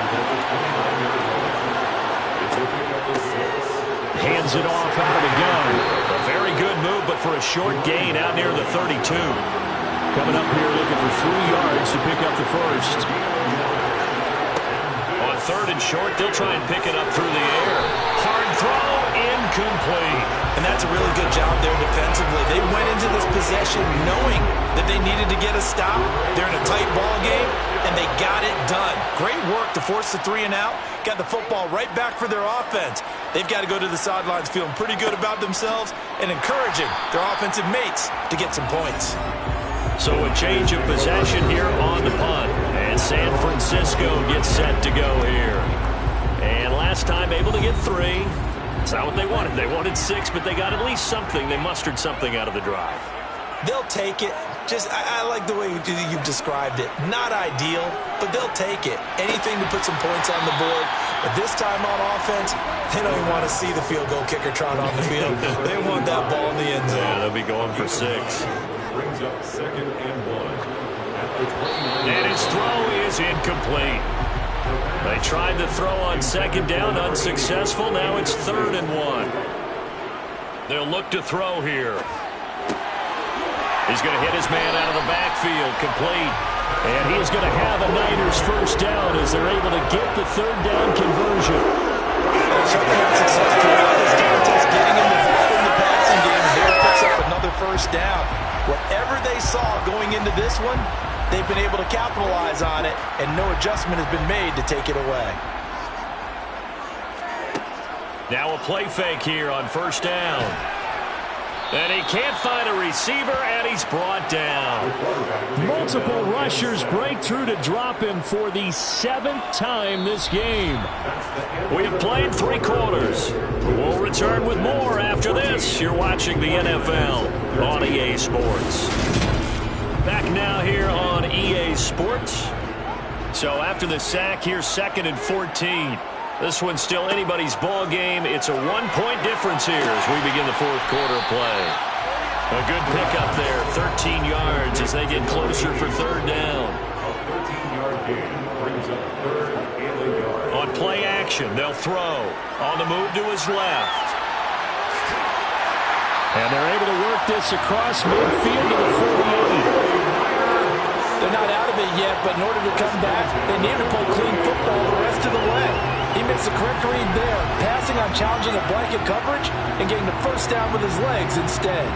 Speaker 2: Hands it off out of the gun.
Speaker 4: A very good move, but for a short gain out near the 32.
Speaker 2: Coming up here looking for 3 yards to pick up the first.
Speaker 4: On 3rd and short, they'll try and pick it up through the air. Hard throw, incomplete.
Speaker 3: And that's a really good job there defensively. They went into this possession knowing that they needed to get a stop. They're in a tight ball game, and they got it done. Great work to force the 3 and out. Got the football right back for their offense. They've got to go to the sidelines feeling pretty good about themselves and encouraging their offensive mates to get some points.
Speaker 4: So a change of possession here on the punt. And San Francisco gets set to go here. And last time able to get 3. It's not what they wanted. They wanted 6, but they got at least something. They mustered something out of the drive.
Speaker 3: They'll take it. I like the way you've described it. Not ideal, but they'll take it. Anything to put some points on the board. But this time on offense, they don't even want to see the field goal kicker trot on the field. They want that ball in the end zone.
Speaker 4: Yeah, they'll be going for 6.
Speaker 5: Brings up 2nd and 1. At the 29.
Speaker 4: And his throw is incomplete. They tried to throw on 2nd down, unsuccessful. Now it's 3rd and 1. They'll look to throw here. He's going to hit his man out of the backfield, complete.
Speaker 2: And he's going to have a Niners first down as they're able to get the 3rd down conversion.
Speaker 3: Certainly had success throughout this contest, getting him involved in the passing game. Here picks up another first down. Whatever they saw going into this one, they've been able to capitalize on it, and no adjustment has been made to take it away.
Speaker 4: Now a play fake here on 1st down. And he can't find a receiver, and he's brought down.
Speaker 2: Multiple rushers break through to drop him for the 7th time this game.
Speaker 4: We've played 3 quarters. We'll return with more after this. You're watching the NFL on EA Sports. Back now here on EA Sports. So after the sack, here's 2nd and 14. This one's still anybody's ball game. It's a 1-point difference here as we begin the 4th quarter play. A good pickup there, 13 yards as they get closer for 3rd down.
Speaker 5: A 13-yard gain brings up 3rd and a yard.
Speaker 4: On play action. action. They'll throw. On the move to his left.
Speaker 2: And they're able to work this across midfield to the 48.
Speaker 3: They're not out of it yet, but in order to come back, they need to play clean football the rest of the way. He makes the correct read there, passing on challenging the blanket coverage and getting the first down with his legs instead.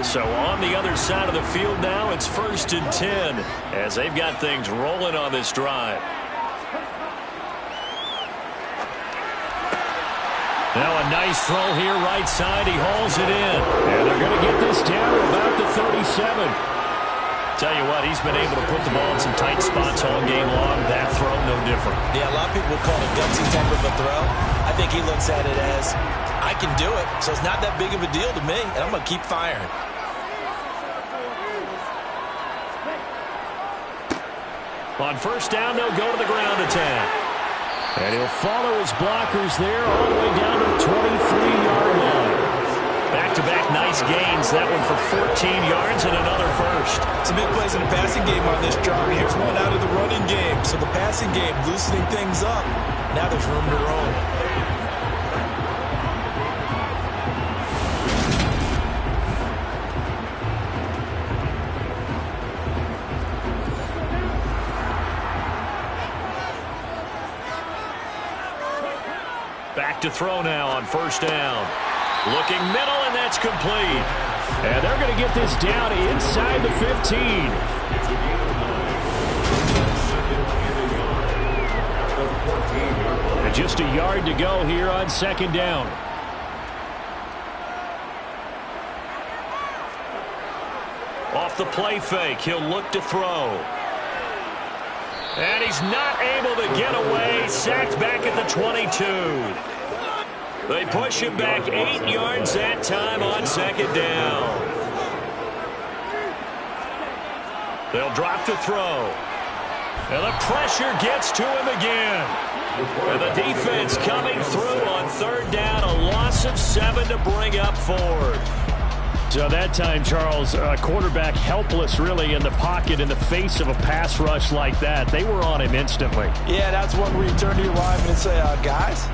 Speaker 4: So on the other side of the field now, it's 1st and 10 as they've got things rolling on this drive.
Speaker 2: Now a nice throw here right side. He hauls it in. And they're going to get this down to about the 37.
Speaker 4: Tell you what, he's been able to put the ball in some tight spots all game long. That throw, no different.
Speaker 3: Yeah, a lot of people will call it a gutsy type of a throw. I think he looks at it as, I can do it, so it's not that big of a deal to me, and I'm going to keep firing.
Speaker 4: On 1st down, they'll go to the ground attack.
Speaker 2: And he'll follow his blockers there all the way down to the 23-yard line.
Speaker 4: Back-to-back nice gains. That one for 14 yards and another first.
Speaker 3: Some big plays in the passing game on this drive. Here's one out of the running game. So the passing game loosening things up. Now there's room to roll.
Speaker 4: Back to throw now on 1st down. Looking middle, and that's complete.
Speaker 2: And they're going to get this down inside the 15. And just a yard to go here on 2nd down.
Speaker 4: Off the play fake, he'll look to throw. And he's not able to get away. Sacked back at the 22. They push him back 8 yards that time on 2nd down. They'll drop to throw. And the pressure gets to him again. And the defense coming through on 3rd down. A loss of 7 to bring up 4th.
Speaker 2: So that time, Charles, quarterback helpless really in the pocket in the face of a pass rush like that. They were on him instantly.
Speaker 3: Yeah, that's one where you turn to your lineman and say, guys,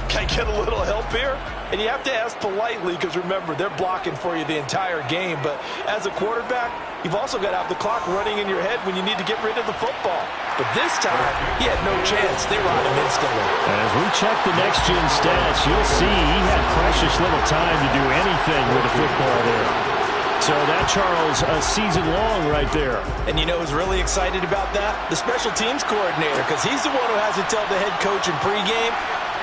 Speaker 3: can I get a little help here? And you have to ask politely because, remember, they're blocking for you the entire game. But as a quarterback, you've also got to have the clock running in your head when you need to get rid of the football. But this time, he had no chance. They were on him instantly.
Speaker 2: And as we check the next-gen stats, you'll see he had precious little time to do anything with the football there. So that, Charles, a season long right there.
Speaker 3: And you know who's really excited about that? The special teams coordinator, because he's the one who has to tell the head coach in pregame,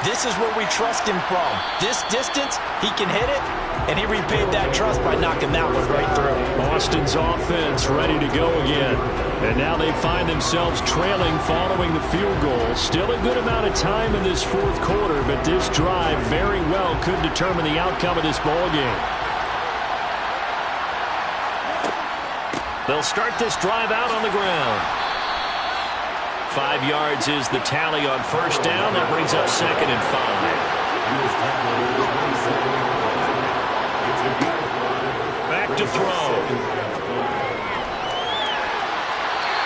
Speaker 3: this is where we trust him from. This distance, he can hit it, and he repaid that trust by knocking that one right through.
Speaker 2: Boston's offense ready to go again. And now they find themselves trailing following the field goal. Still a good amount of time in this 4th quarter, but this drive very well could determine the outcome of this ball game.
Speaker 4: They'll start this drive out on the ground. 5 yards is the tally on 1st down. That brings up 2nd and 5. Back to throw.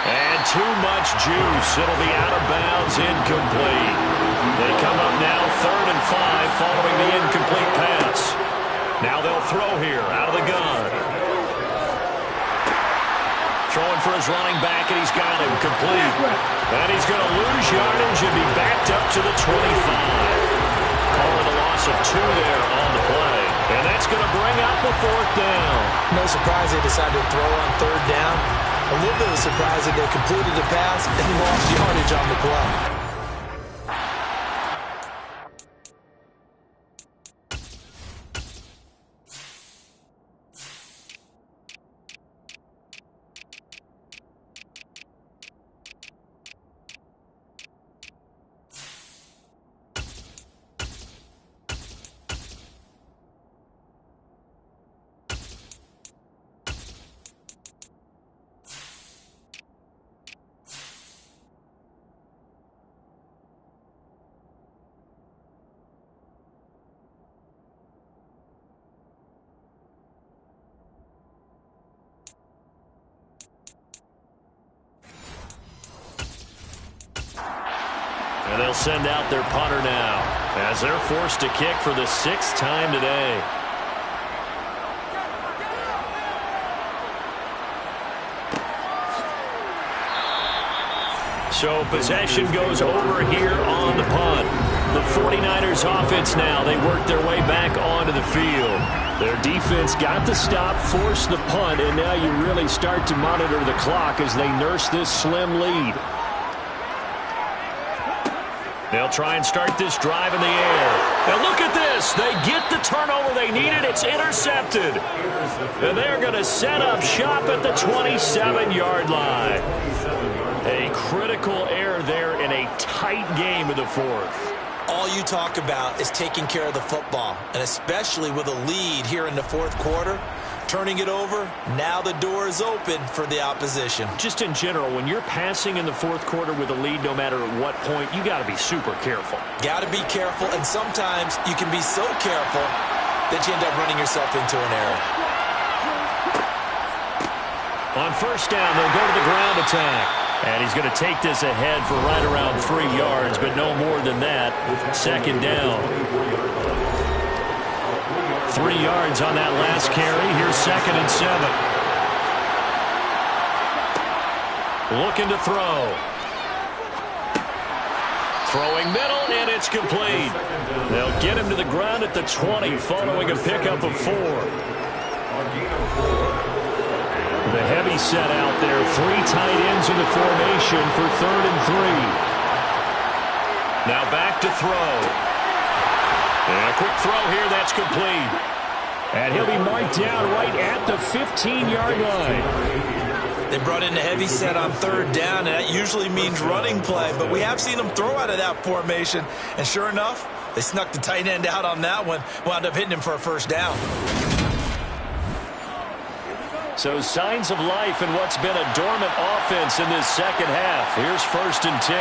Speaker 4: And too much juice. It'll be out of bounds, incomplete. They come up now 3rd and 5 following the incomplete pass. Now they'll throw here out of the gun. Throwing for his running back, and he's got him complete. And he's going to lose yardage and be backed up to the 25. Calling a loss of 2 there on the play. And that's going to bring up the 4th down.
Speaker 3: No surprise they decided to throw on 3rd down. A little bit of surprise that they completed the pass and lost yardage on the play.
Speaker 4: And they'll send out their punter now as they're forced to kick for the 6th time today. So possession goes over here on the punt. The 49ers offense now, they work their way back onto the field.
Speaker 2: Their defense got the stop, forced the punt, and now you really start to monitor the clock as they nurse this slim lead.
Speaker 4: They'll try and start this drive in the air. Now look at this. They get the turnover they needed. It's intercepted. And they're going to set up shop at the 27-yard line. A critical error there in a tight game in the 4th.
Speaker 3: All you talk about is taking care of the football, and especially with a lead here in the 4th quarter. Turning it over, now the door is open for the opposition.
Speaker 2: Just in general, when you're passing in the 4th quarter with a lead, no matter at what point, you got to be super careful.
Speaker 3: Got to be careful, and sometimes you can be so careful that you end up running yourself into an error.
Speaker 4: On 1st down, they'll go to the ground attack. And he's going to take this ahead for right around 3 yards, but no more than that. 2nd down. 3 yards on that last carry. Here's 2nd and 7. Looking to throw. Throwing middle, and it's complete. They'll get him to the ground at the 20 following a pickup of 4.
Speaker 2: The heavy set out there. 3 tight ends in the formation for 3rd and 3.
Speaker 4: Now back to throw. And a quick throw here, that's complete.
Speaker 2: And he'll be marked down right at the 15-yard line.
Speaker 3: They brought in the heavy set on 3rd down, and that usually means running play. But we have seen them throw out of that formation. And sure enough, they snuck the tight end out on that one. Wound up hitting him for a 1st down.
Speaker 2: So signs of life in what's been a dormant offense in this 2nd half. Here's 1st and 10.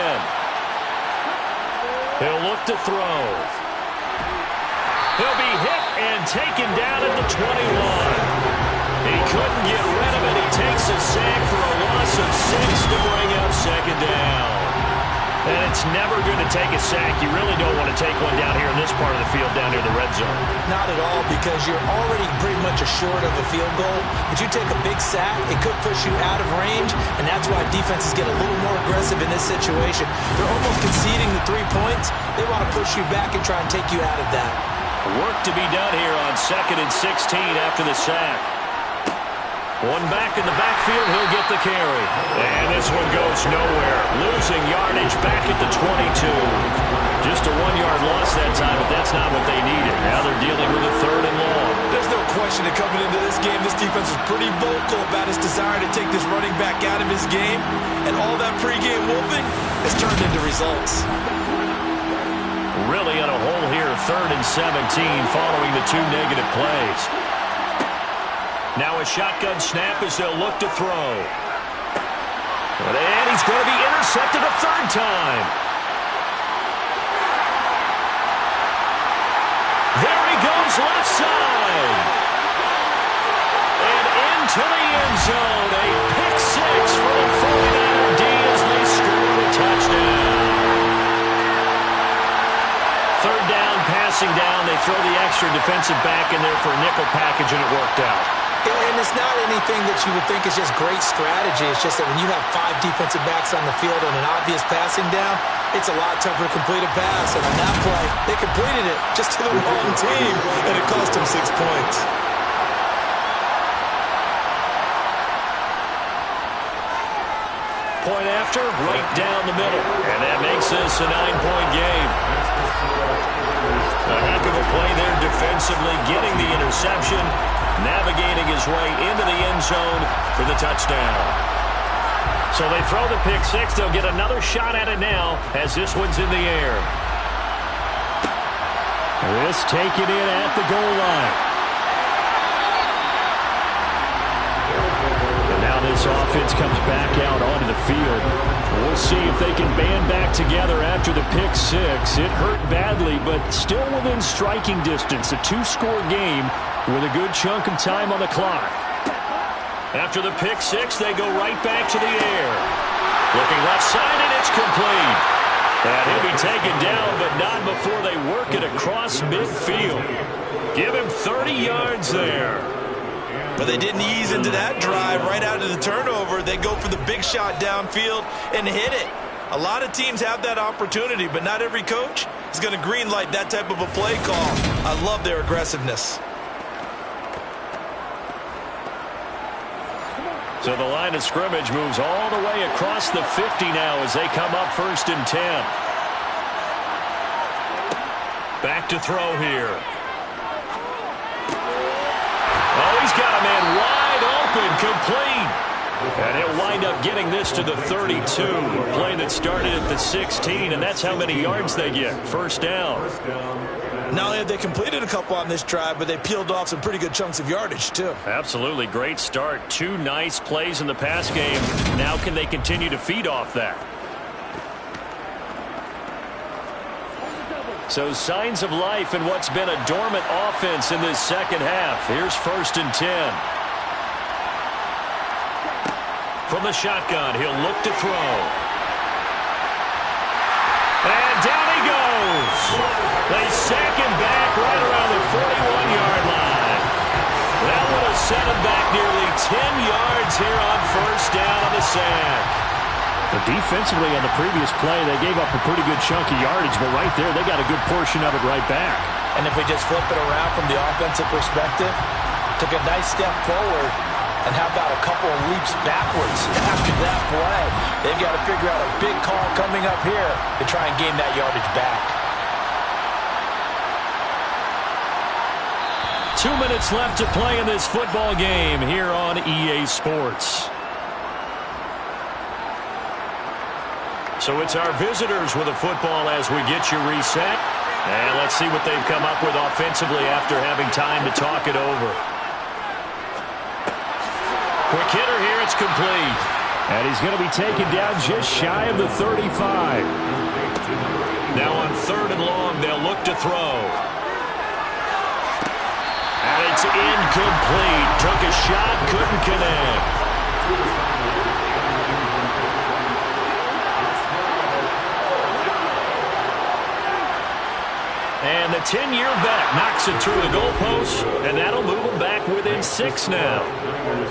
Speaker 4: He'll look to throw. He'll be hit and taken down at the 21. He couldn't get rid of it. He takes a sack for a loss of 6 to bring up 2nd down. And it's never going to take a sack. You really don't want to take one down here in this part of the field, down near the red zone.
Speaker 3: Not at all, because you're already pretty much assured of a field goal. But you take a big sack, it could push you out of range, and that's why defenses get a little more aggressive in this situation. They're almost conceding the 3 points. They want to push you back and try and take you out of that.
Speaker 4: Work to be done here on 2nd and 16 after the sack. One back in the backfield, he'll get the carry. And this one goes nowhere. Losing yardage back at the 22. Just a 1-yard loss that time, but that's not what they needed. Now they're dealing with a 3rd and long.
Speaker 3: There's no question that coming into this game, this defense was pretty vocal about its desire to take this running back out of his game. And all that pregame wolfing has turned into results.
Speaker 4: Really in a hole here, 3rd and 17 following the 2 negative plays. Now a shotgun snap as they'll look to throw. And he's going to be intercepted a 3rd time. There he goes left side. And into the end zone. A pick 6 for the 49er D as they score a touchdown. 3rd down, passing down. They throw the extra defensive back in there for a nickel package, and it worked out.
Speaker 3: And it's not anything that you would think is just great strategy. It's just that when you have 5 defensive backs on the field on an obvious passing down, it's a lot tougher to complete a pass. And on that play, they completed it just to the wrong team, and it cost them 6 points.
Speaker 4: Point after, right down the middle. And that makes this a 9-point game. A heck of a play there defensively, getting the interception, navigating his way into the end zone for the touchdown. So they throw the pick 6. They'll get another shot at it now as this one's in the air.
Speaker 2: This taken in at the goal line. And now this offense comes back out onto the field. We'll see if they can band back together after the pick 6. It hurt badly, but still within striking distance. A 2-score game with a good chunk of time on the clock.
Speaker 4: After the pick 6, they go right back to the air. Looking left side, and it's complete. And he'll be taken down, but not before they work it across midfield. Give him 30 yards there.
Speaker 3: But they didn't ease into that drive right out of the turnover. They go for the big shot downfield and hit it. A lot of teams have that opportunity, but not every coach is going to greenlight that type of a play call. I love their aggressiveness.
Speaker 4: So the line of scrimmage moves all the way across the 50 now as they come up 1st and 10. Back to throw here. Oh, he's got a man wide open, complete. And he'll wind up getting this to the 32. A play that started at the 16, and that's how many yards they get. 1st down.
Speaker 3: Not only have they completed a couple on this drive, but they peeled off some pretty good chunks of yardage, too.
Speaker 4: Absolutely. Great start. 2 nice plays in the pass game. Now can they continue to feed off that? So signs of life in what's been a dormant offense in this second half. Here's 1st and 10. From the shotgun, he'll look to throw. And down he goes. They sack him back right around the 41-yard line. That would have set him back nearly 10 yards here on 1st down on the sack.
Speaker 2: But defensively on the previous play, they gave up a pretty good chunk of yardage, but right there, they got a good portion of it right back.
Speaker 3: And if we just flip it around from the offensive perspective, took a nice step forward, and how about a couple of leaps backwards after that play? They've got to figure out a big call coming up here to try and gain that yardage back.
Speaker 4: 2 minutes left to play in this football game here on EA Sports. So it's our visitors with a football as we get you reset. And let's see what they've come up with offensively after having time to talk it over. Quick hitter here, it's complete.
Speaker 2: And he's going to be taken down just shy of the 35.
Speaker 4: Now on 3rd and long, they'll look to throw. And it's incomplete. Took a shot, couldn't connect. And the 10-year vet knocks it through the goalpost, and that'll move them back within 6 now.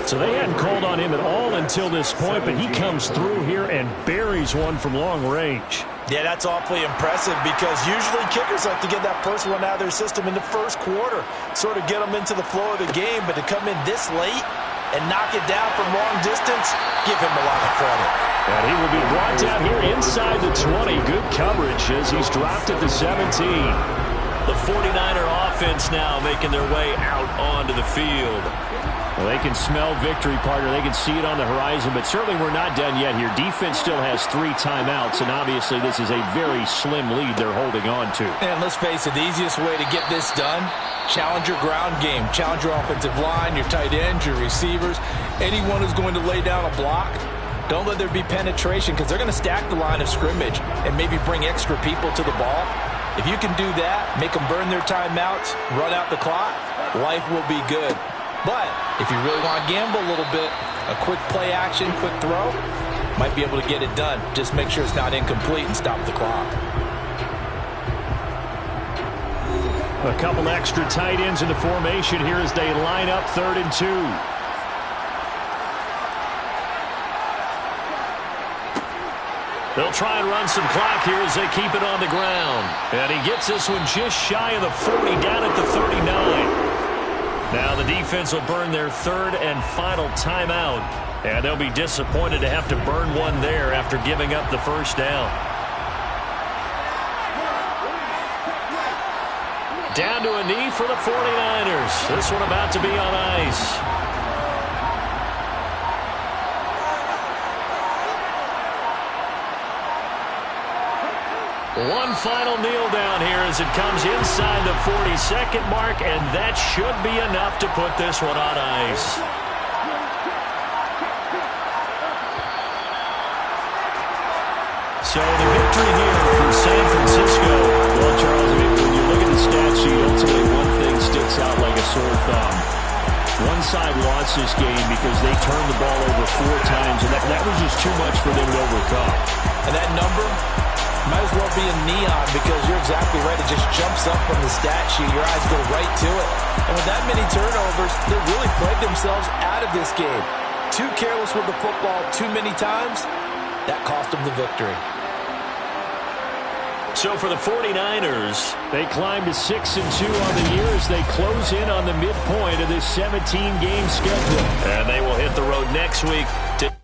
Speaker 2: So they hadn't called on him at all until this point, but he comes through here and buries one from long range.
Speaker 3: Yeah, that's awfully impressive because usually kickers like to get that first one out of their system in the first quarter, sort of get them into the flow of the game, but to come in this late and knock it down from long distance, give him a lot of credit.
Speaker 2: And he will be brought down here inside the 20. Good coverage as he's dropped at the 17.
Speaker 4: The 49er offense now making their way out onto the field.
Speaker 2: Well, they can smell victory, partner. They can see it on the horizon, but certainly we're not done yet here. Defense still has 3 timeouts, and obviously this is a very slim lead they're holding on to.
Speaker 3: And let's face it, the easiest way to get this done, challenge your ground game. Challenge your offensive line, your tight ends, your receivers, anyone who's going to lay down a block. Don't let there be penetration because they're going to stack the line of scrimmage and maybe bring extra people to the ball. If you can do that, make them burn their timeouts, run out the clock, life will be good. But if you really want to gamble a little bit, a quick play action, quick throw, might be able to get it done. Just make sure it's not incomplete and stop the clock.
Speaker 2: A couple extra tight ends in the formation here as they line up 3rd and 2.
Speaker 4: They'll try and run some clock here as they keep it on the ground. And he gets this one just shy of the 40, down at the 39. Now the defense will burn their 3rd and final timeout. And they'll be disappointed to have to burn one there after giving up the 1st down. Down to a knee for the 49ers. This one about to be on ice. One final kneel down here as it comes inside the 40-second mark, and that should be enough to put this one on ice.
Speaker 2: So the victory here for San Francisco. Well, Charles, when you look at the stat sheet, ultimately one thing sticks out like a sore thumb. One side lost this game because they turned the ball over 4 times, and that was just too much for them to overcome.
Speaker 3: And that number might as well being neon because you're exactly right. It just jumps up from the stat sheet. Your eyes go right to it. And with that many turnovers, they really played themselves out of this game. Too careless with the football too many times. That cost them the victory.
Speaker 2: So for the 49ers, they climb to 6-2 on the year as they close in on the midpoint of this 17-game schedule. And they will hit the road next week to